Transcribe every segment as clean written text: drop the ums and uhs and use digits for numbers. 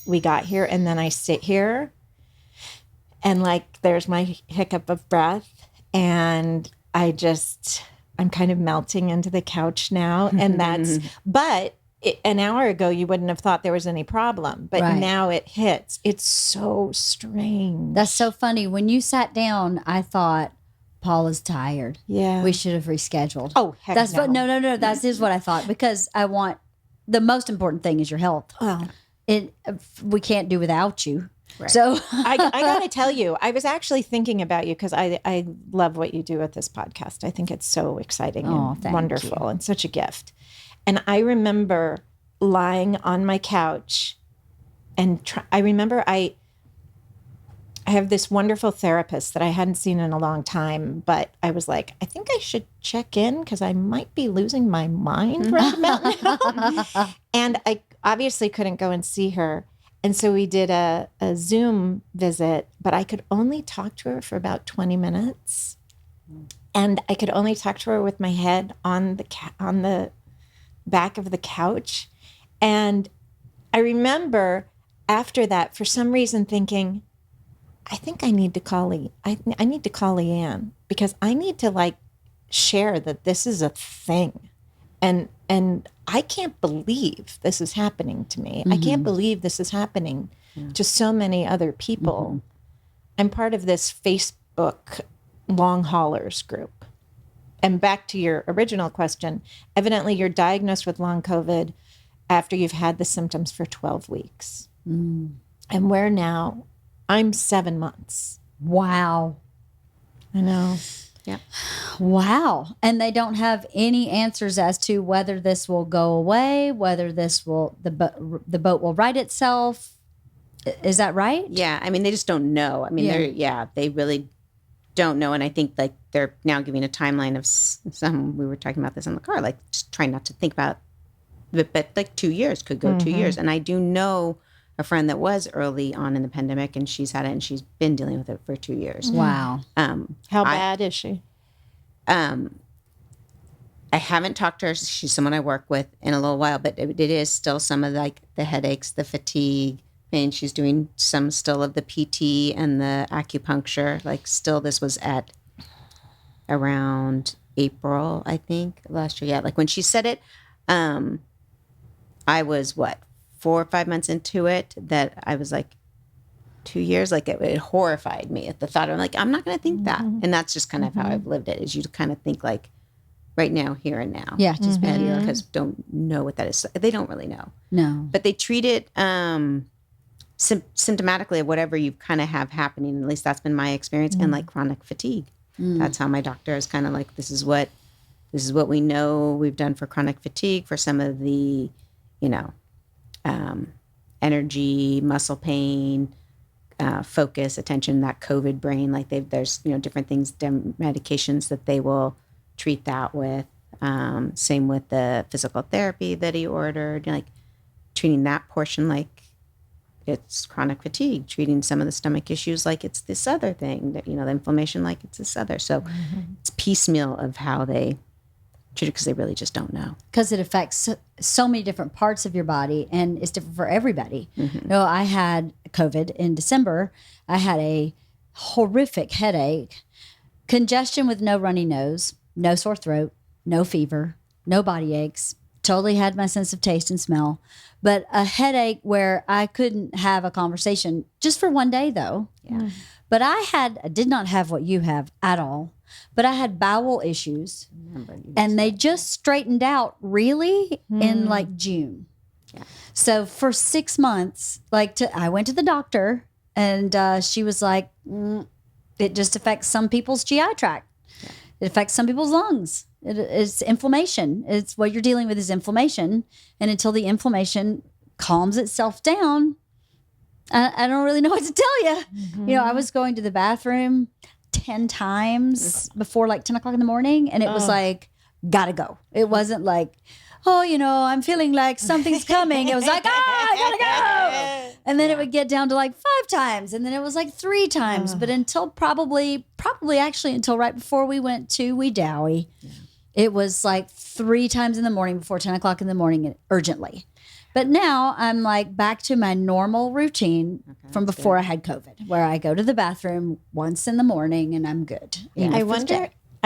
We got here, and then I sit here, and like there's my hiccup of breath, and I'm kind of melting into the couch now. And but an hour ago, you wouldn't have thought there was any problem, but now it hits. It's so strange. That's so funny. When you sat down, I thought, Paula's tired. Yeah. We should have rescheduled. Oh, heck that's no. what, no. That is what I thought, because the most important thing is your health. Well, We can't do without you. Right. So I got to tell you, I was actually thinking about you because I love what you do with this podcast. I think it's so exciting and wonderful and such a gift. And I remember lying on my couch and I remember I have this wonderful therapist that I hadn't seen in a long time, but I was like, I think I should check in because I might be losing my mind right about now. And I obviously couldn't go and see her. And so we did a Zoom visit, but I could only talk to her for about 20 minutes. And I could only talk to her with my head on the back of the couch. And I remember after that, for some reason, thinking, I think I need to call I need to call Leanne because I need to share that this is a thing. And I can't believe this is happening to me. I can't believe this is happening to so many other people. I'm part of this Facebook long haulers group. And back to your original question, evidently you're diagnosed with long COVID after you've had the symptoms for 12 weeks. And I'm 7 months. Wow. I know. Yeah. Wow. And they don't have any answers as to whether this will go away, whether the boat will right itself. Is that right? Yeah. I mean, they just don't know. I mean, they really don't know. And I think they're now giving a timeline of some, we were talking about this in the car, just trying not to think about it, but 2 years could go 2 years. And I do know a friend that was early on in the pandemic and she's had it and she's been dealing with it for 2 years. Wow. How bad is she? I haven't talked to her. She's someone I work with in a little while, but it is still some of the headaches, the fatigue, and she's doing some still of the PT and the acupuncture. Still, this was at around April, I think, last year. Yeah, when she said it, I was 4 or 5 months into it that I was 2 years, it horrified me at the thought of I'm not going to think that. And that's just kind of how I've lived it, is you kind of think right now, here and now. Yeah, just be here. Because don't know what that is. They don't really know. No. But they treat it symptomatically of whatever you kind of have happening. At least that's been my experience. And chronic fatigue. That's how my doctor is kind of this is what we know we've done for chronic fatigue, for some of the, energy, muscle pain, focus, attention, that COVID brain. There's different things, medications that they will treat that with. Same with the physical therapy that he ordered, treating that portion it's chronic fatigue, treating some of the stomach issues it's this other thing, that the inflammation it's this other. So it's piecemeal of how they treat it, because they really just don't know. Because it affects so many different parts of your body, and it's different for everybody. I had COVID in December. I had a horrific headache, congestion with no runny nose, no sore throat, no fever, no body aches, totally had my sense of taste and smell, but a headache where I couldn't have a conversation just for one day, though. Yeah. But I did not have what you have at all. But I had bowel issues, and they just straightened out really in June. Yeah. So for 6 months, I went to the doctor, and she was like, it just affects some people's GI tract. Yeah. It affects some people's lungs. It's inflammation. It's what you're dealing with is inflammation. And until the inflammation calms itself down, I don't really know what to tell you. I was going to the bathroom 10 times before 10 o'clock in the morning. And it was gotta go. It wasn't I'm feeling like something's coming. It was I gotta go. And then it would get down to 5 times. And then it was 3 times. But until probably actually until right before we went to Wee Dowie. Yeah. It was like 3 times in the morning before 10 o'clock in the morning, urgently. But now I'm like back to my normal routine from before I had COVID, where I go to the bathroom once in the morning and I'm good. I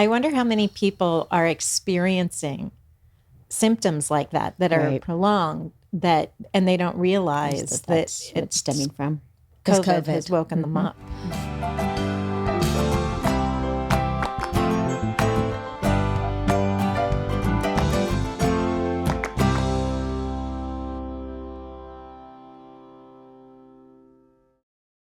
wonder how many people are experiencing symptoms like that are prolonged, and they don't realize that it's stemming from. COVID has woken them up.